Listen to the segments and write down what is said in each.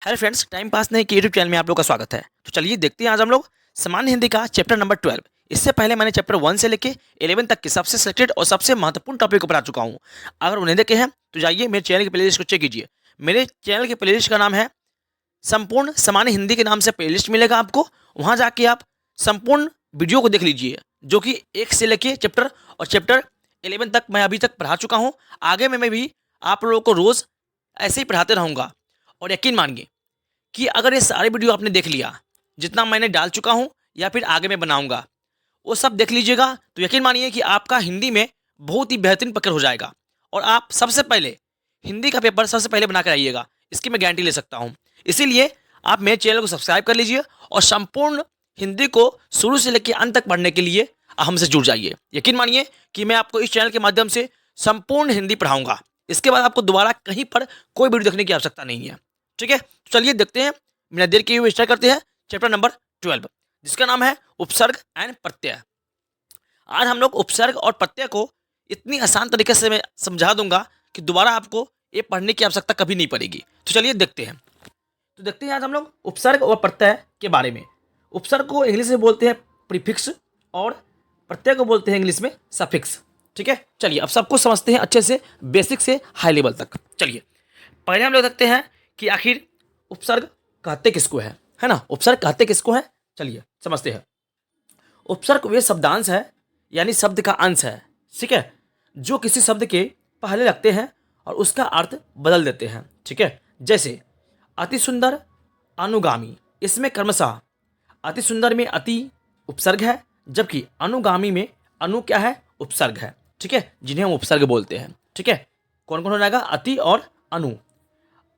Hello friends, time pass नहीं के YouTube channel में आप लोग का स्वागत है। तो चलिए देखते हैं आज हम लोग सामान्य हिंदी का चैप्टर नंबर 12। इससे पहले मैंने चैप्टर 1 से लेके 11 तक के सबसे सिलेक्टेड और सबसे महत्वपूर्ण टॉपिक को पढ़ा चुका हूँ। अगर उन्हें देखे हैं तो जाइए मेरे चैनल की प्लेलिस्ट को चेक कीजिए। मेरे चैनल की प्लेलिस्ट का नाम है संपूर्ण सामान्य हिंदी के नाम से प्लेलिस्ट मिलेगा आपको। वहाँ जाके आप संपूर्ण वीडियो को देख लीजिए, जो कि 1 से लेके चैप्टर 11 तक मैं अभी तक पढ़ा चुका हूँ। आगे में मैं भी आप लोगों को रोज़ ऐसे ही पढ़ाते रहूँगा। और यकीन मानिए कि अगर ये सारे वीडियो आपने देख लिया, जितना मैंने डाल चुका हूँ या फिर आगे मैं बनाऊंगा, वो सब देख लीजिएगा, तो यकीन मानिए कि आपका हिंदी में बहुत ही बेहतरीन पकड़ हो जाएगा। और आप सबसे पहले हिंदी का पेपर सबसे पहले बना कर आइएगा, इसकी मैं गारंटी ले सकता हूँ। इसीलिए आप मेरे चैनल को सब्सक्राइब कर लीजिए और संपूर्ण हिंदी को शुरू से लेकर अंत तक पढ़ने के लिए हमसे जुड़ जाइए। यकीन मानिए कि मैं आपको इस चैनल के माध्यम से संपूर्ण हिंदी पढ़ाऊंगा। इसके बाद आपको दोबारा कहीं पर कोई वीडियो देखने की आवश्यकता नहीं है। ठीक है, तो चलिए देखते हैं, बिना देर किए हुए स्टार्ट करते हैं चैप्टर नंबर 12, जिसका नाम है उपसर्ग एंड प्रत्यय। आज हम लोग उपसर्ग और प्रत्यय को इतनी आसान तरीके से मैं समझा दूंगा कि दोबारा आपको ये पढ़ने की आवश्यकता कभी नहीं पड़ेगी। तो चलिए देखते हैं। तो देखते हैं आज हम लोग उपसर्ग और प्रत्यय के बारे में। उपसर्ग को इंग्लिश में बोलते हैं प्रीफिक्स और प्रत्यय को बोलते हैं इंग्लिश में सफिक्स। ठीक है, चलिए अब सब कुछ समझते हैं अच्छे से, बेसिक से हाई लेवल तक। चलिए पहले हम लोग देखते हैं कि आखिर उपसर्ग कहते किसको है ना। उपसर्ग कहते किसको है, चलिए समझते हैं। उपसर्ग वे शब्दांश है, यानी शब्द का अंश है, ठीक है, जो किसी शब्द के पहले लगते हैं और उसका अर्थ बदल देते हैं। ठीक है, जैसे अति सुंदर, अनुगामी, इसमें क्रमशः अति सुंदर में अति उपसर्ग है, जबकि अनुगामी में अनु क्या है, उपसर्ग है। ठीक है, जिन्हें हम उपसर्ग बोलते हैं। ठीक है, कौन कौन हो जाएगा, अति और अनु।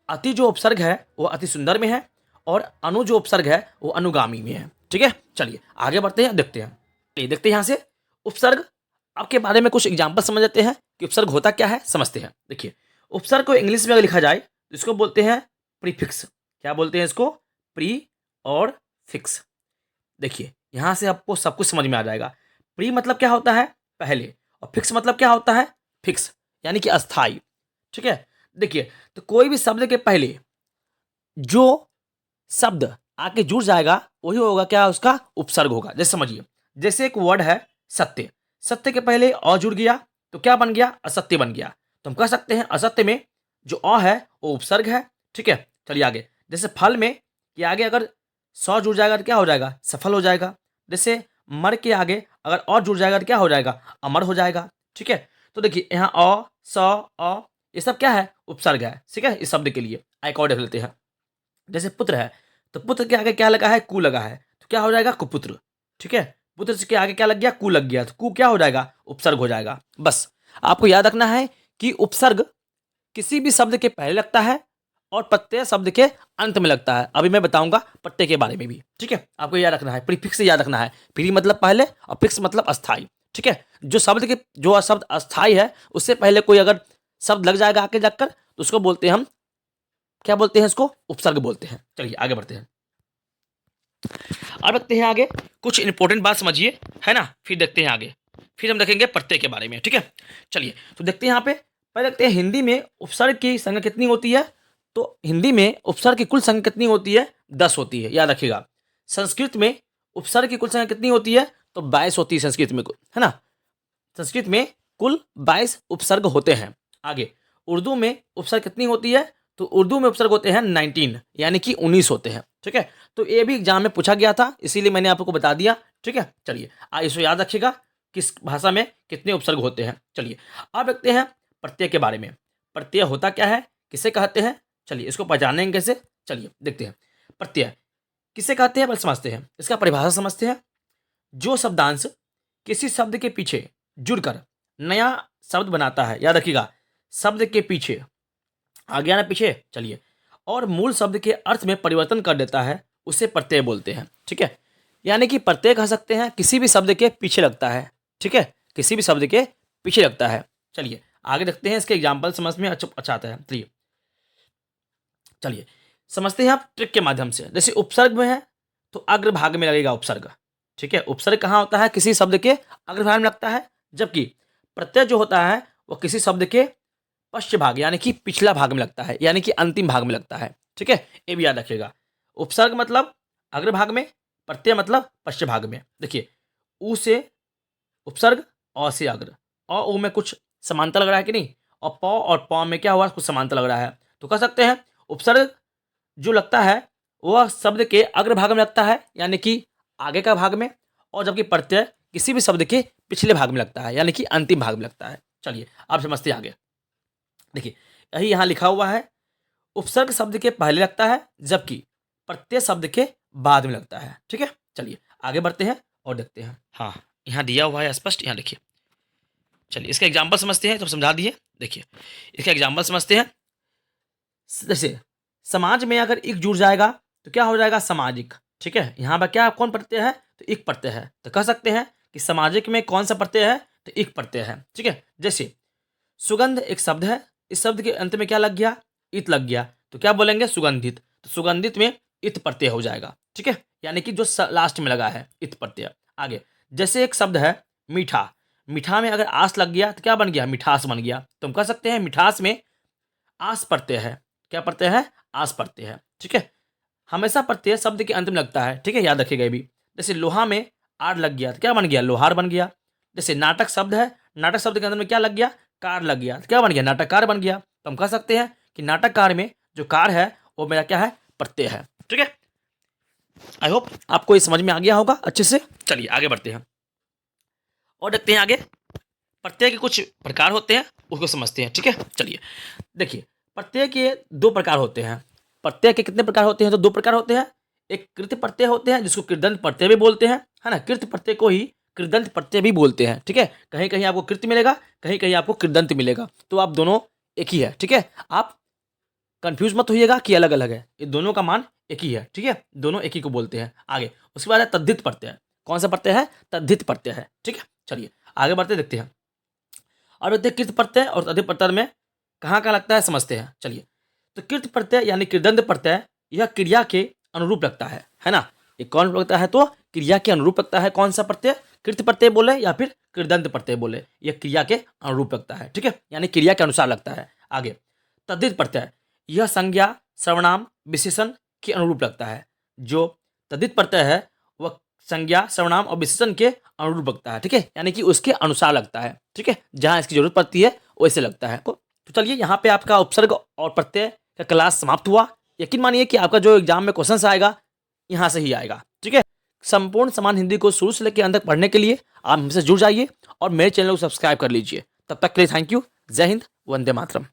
अति जो उपसर्ग है वो अति सुंदर में है और अनु जो उपसर्ग है वो अनुगामी में है। ठीक है, चलिए आगे बढ़ते हैं, देखते हैं। ये देखते हैं यहाँ से उपसर्ग आपके बारे में कुछ एग्जाम्पल समझ लेते हैं कि उपसर्ग होता क्या है, समझते हैं। देखिए, उपसर्ग को इंग्लिश में अगर लिखा जाए तो इसको बोलते हैं प्रीफिक्स। क्या बोलते हैं इसको, प्री और फिक्स। देखिए यहाँ से आपको सब कुछ समझ में आ जाएगा। प्री मतलब क्या होता है, पहले, और फिक्स मतलब क्या होता है, फिक्स यानी कि अस्थाई। ठीक है, देखिए तो कोई भी शब्द के पहले जो शब्द आके जुड़ जाएगा वही होगा क्या, उसका उपसर्ग होगा। जैसे समझिए, जैसे एक वर्ड है सत्य, सत्य के पहले अ जुड़ गया तो क्या बन गया, असत्य बन गया। तो हम कह सकते हैं असत्य में जो अ है वो उपसर्ग है। ठीक है, चलिए आगे। जैसे फल में के आगे अगर सौ जुड़ जाएगा तो क्या हो जाएगा, सफल हो जाएगा। जैसे मर के आगे अगर और जुड़ जाएगा तो क्या हो जाएगा, अमर हो जाएगा। ठीक है, तो देखिए यहाँ अ स अ ये सब क्या है, उपसर्ग है। ठीक है, इस शब्द के लिए एक और देख लेते हैं। जैसे पुत्र है तो पुत्र के आगे क्या लगा है, कु लगा है, तो क्या हो जाएगा, कुपुत्र। ठीक है, पुत्र के आगे क्या लग गया, कु लग गया, तो कु क्या हो जाएगा, उपसर्ग हो जाएगा। बस आपको याद रखना है कि उपसर्ग किसी भी शब्द के पहले लगता है और प्रत्यय शब्द के अंत में लगता है। अभी मैं बताऊंगा प्रत्यय के बारे में भी। ठीक है, आपको याद रखना है, प्रीफिक्स से याद रखना है। प्री मतलब पहले और फिक्स मतलब अस्थाई। ठीक है, जो शब्द अस्थाई है उससे पहले कोई अगर शब्द लग जाएगा आके जाकर तो उसको बोलते हैं हम, क्या बोलते हैं, इसको उपसर्ग बोलते हैं। चलिए आगे बढ़ते हैं। अब देखते हैं आगे, कुछ इंपॉर्टेंट बात समझिए, है ना, फिर देखते हैं आगे, फिर हम देखेंगे प्रत्यय के बारे में। ठीक है, चलिए तो देखते हैं यहाँ पे। पहले देखते हैं हिंदी में उपसर्ग की संख्या कितनी होती है। तो हिंदी में उपसर्ग की कुल संख्या कितनी होती है, 10 होती है, याद रखिएगा। संस्कृत में उपसर्ग की कुल संख्या कितनी होती है, तो 22 होती है संस्कृत में, है ना। संस्कृत में कुल 22 उपसर्ग होते हैं। आगे उर्दू में उपसर्ग कितनी होती है, तो उर्दू में उपसर्ग होते हैं 19, यानी कि 19 होते हैं। ठीक है, तो ये भी एग्जाम में पूछा गया था, इसीलिए मैंने आपको बता दिया। ठीक है, चलिए इसको याद रखिएगा किस भाषा में कितने उपसर्ग होते हैं। चलिए अब देखते हैं प्रत्यय के बारे में। प्रत्यय होता क्या है, किसे कहते हैं, चलिए इसको पहचानेंगे कैसे, चलिए देखते हैं। प्रत्यय किसे कहते हैं, बस समझते हैं, इसका परिभाषा समझते हैं। जो शब्दांश किसी शब्द के पीछे जुड़कर नया शब्द बनाता है, याद रखिएगा, शब्द के पीछे, आगे आना पीछे, चलिए, और मूल शब्द के अर्थ में परिवर्तन कर देता है, उसे प्रत्यय बोलते हैं। ठीक है, यानी कि प्रत्यय कह सकते हैं किसी भी शब्द के पीछे लगता है। ठीक है, किसी भी शब्द के पीछे लगता है। चलिए आगे देखते हैं, इसके एग्जाम्पल समझ में अच्छा आता है। चलिए चलिए समझते हैं आप ट्रिक के माध्यम से। जैसे उपसर्ग में है तो अग्रभाग में लगेगा उपसर्ग। ठीक है, उपसर्ग कहाँ होता है, किसी शब्द के अग्रभाग में लगता है, जबकि प्रत्यय जो होता है वो किसी शब्द के पश्च भाग यानी कि पिछला भाग में लगता है, यानी कि अंतिम भाग में लगता है। ठीक है, ये भी याद रखिएगा। उपसर्ग मतलब अग्रभाग में, प्रत्यय मतलब पश्चिम भाग में। देखिए, ऊ से उपसर्ग, अ से अग्र, अ ऊ में कुछ समानता लग रहा है कि नहीं, और प और प में क्या हुआ, कुछ समानता लग रहा है। तो कह सकते हैं उपसर्ग जो लगता है वह शब्द के अग्रभाग में लगता है, यानी कि आगे का भाग में, और जबकि प्रत्यय किसी भी शब्द के पिछले भाग में लगता है, यानी कि अंतिम भाग में लगता है। चलिए आप समझते हैं आगे। देखिए, यही यहाँ लिखा हुआ है, उपसर्ग शब्द के पहले लगता है जबकि प्रत्यय शब्द के बाद में लगता है। ठीक है, चलिए आगे बढ़ते हैं और देखते हैं। हाँ, यहाँ दिया हुआ है स्पष्ट, यहाँ देखिए। चलिए इसका एग्जाम्पल समझते हैं, तो समझा दिए। देखिए इसका एग्जाम्पल समझते हैं। जैसे समाज में अगर इक जुड़ जाएगा तो क्या हो जाएगा, सामाजिक। ठीक है, यहाँ पर क्या कौन प्रत्यय है, तो इक प्रत्यय है। तो कह सकते हैं कि सामाजिक में कौन सा प्रत्यय है, तो इक प्रत्यय है। ठीक है, जैसे सुगंध एक शब्द है, इस शब्द के अंत में क्या लग गया, इत लग गया, तो क्या बोलेंगे, सुगंधित। तो सुगंधित में इत प्रत्यय हो जाएगा। ठीक है, यानी कि जो लास्ट में लगा है इत प्रत्यय। आगे जैसे एक शब्द है मीठा, मीठा में अगर आस लग गया तो क्या बन गया, मिठास बन गया। तो हम कह सकते हैं मिठास में आस प्रत्यय है। क्या प्रत्यय है, आस प्रत्यय है। ठीक है, हमेशा प्रत्यय शब्द के अंत में लगता है। ठीक है, याद रखिएगा ये भी। जैसे लोहा में आर लग गया तो क्या बन गया, लोहार बन गया। जैसे नाटक शब्द है, नाटक शब्द के अंदर में क्या लग गया, कार लग गया, तो क्या बन गया, नाटककार बन गया। तो हम कह सकते हैं कि नाटककार में जो कार है वो मेरा क्या है, प्रत्यय है। ठीक है, आई होप आपको ये समझ में आ गया होगा अच्छे से। चलिए आगे बढ़ते हैं और देखते हैं आगे। प्रत्यय के कुछ प्रकार होते हैं, उसको समझते हैं। ठीक है, चलिए देखिए, प्रत्यय के दो प्रकार होते हैं। प्रत्यय के कितने प्रकार होते हैं, तो दो प्रकार होते हैं। एक कृत प्रत्यय होते हैं जिसको कृदंत प्रत्यय भी बोलते हैं, है ना। कृत प्रत्यय को ही कृदंत प्रत्यय भी बोलते हैं। ठीक है, कहीं कहीं आपको कृत मिलेगा, कहीं कहीं आपको कृदंत मिलेगा, तो आप दोनों एक ही है। ठीक है, आप कंफ्यूज मत होइएगा कि अलग अलग है, ये दोनों का मान एक ही है। ठीक है, दोनों एक ही को बोलते हैं। आगे उसके बाद है तद्धित प्रत्यय। कौन सा प्रत्यय है, तद्धित प्रत्यय है। ठीक है, चलिए आगे बढ़ते देखते हैं। और देखते हैं कृत प्रत्यय और तद्धित प्रत्यय में कहाँ कहाँ लगता है, समझते हैं। चलिए, तो कृत प्रत्यय यानी कृदंत प्रत्यय, यह क्रिया के अनुरूप लगता है ना। ये कौन लगता है, तो क्रिया के अनुरूप लगता है। कौन सा प्रत्यय, कृत प्रत्यय बोले या फिर कृदंत प्रत्यय बोले, यह क्रिया के अनुरूप लगता है। ठीक है, यानी क्रिया के अनुसार लगता है। आगे तद्धित प्रत्यय, यह संज्ञा सर्वनाम विशेषण के अनुरूप लगता है। जो तद्धित प्रत्यय है वह संज्ञा सर्वनाम और विशेषण के अनुरूप लगता है। ठीक है, यानी कि उसके अनुसार लगता है। ठीक है, जहां इसकी जरूरत पड़ती है वैसे लगता है। तो चलिए यहाँ पे आपका उपसर्ग और प्रत्यय का क्लास समाप्त हुआ। यकीन मानिए कि आपका जो एग्जाम में क्वेश्चन आएगा यहाँ से ही आएगा। ठीक है, संपूर्ण समान हिंदी को शुरू से लेकर अंत तक पढ़ने के लिए आप हमसे जुड़ जाइए और मेरे चैनल को सब्सक्राइब कर लीजिए। तब तक के लिए थैंक यू। जय हिंद, वंदे मातरम।